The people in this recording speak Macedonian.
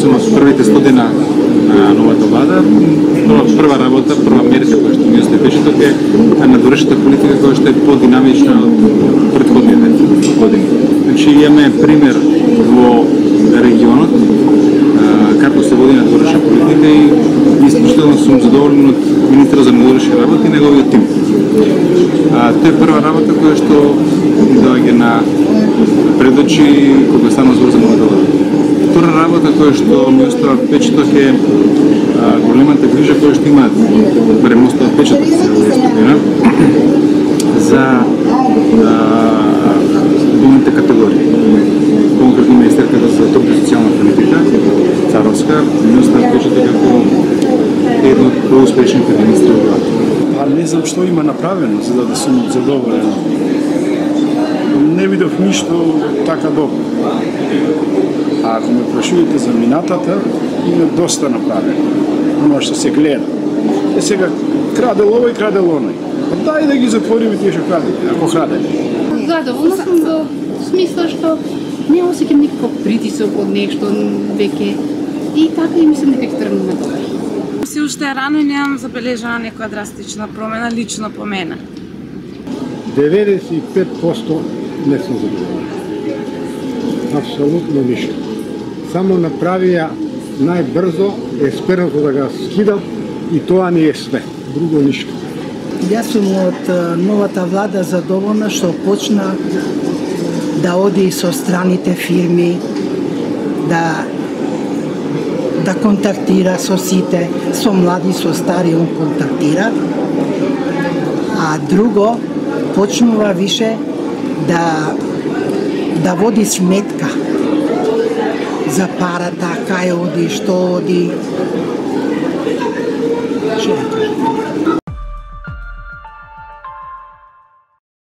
сум од првите 100 дена на новата влада. Прва работа, прва мерка која што ми остаje печаток е надворешната политика која што е подинамична од претходните години. Значи имаме пример во регионот како се води надворешна политика и исклучително сум задоволен од министра за надворешни работи и неговиот тим. Тоа е прва работа која што ми доаѓа на пред очи кога станува збор за новата влада. Втора работа која што ми остава печаток е големата грижа која што имаат премостот печаток се спомена за болните категории. Конкретно министерката за труд и социјална политика Царовска ми остава печаток како едно од поуспешните министри во владата. Не знам што има направено за да сум задоволен. Не видов ништо така добро. А ако ме прашувате за минатата, има доста направено. Оно што се гледа. Сега крадел овој, крадел оној. Дај да ги затвориме тие што крадат, ако крадат. Задоволна сум во смисла што не осеќам никаков притисок од нешто веќе и така и мислам дека ќе тргнеме добро. Се уште е рано и немам забележана некоја драстична промена, лично по мене. 95% не сум задоволен. Апсолутно ништо. Само направија најбрзо експертното да го скидат и тоа не е све. Друго ништо. Јас сум од новата влада задоволна што почна да оди со страните фирми, да контактира со сите, со млади, со стари он контактира. А друго, почнува више да води сметка за парата, кај оди, што оди.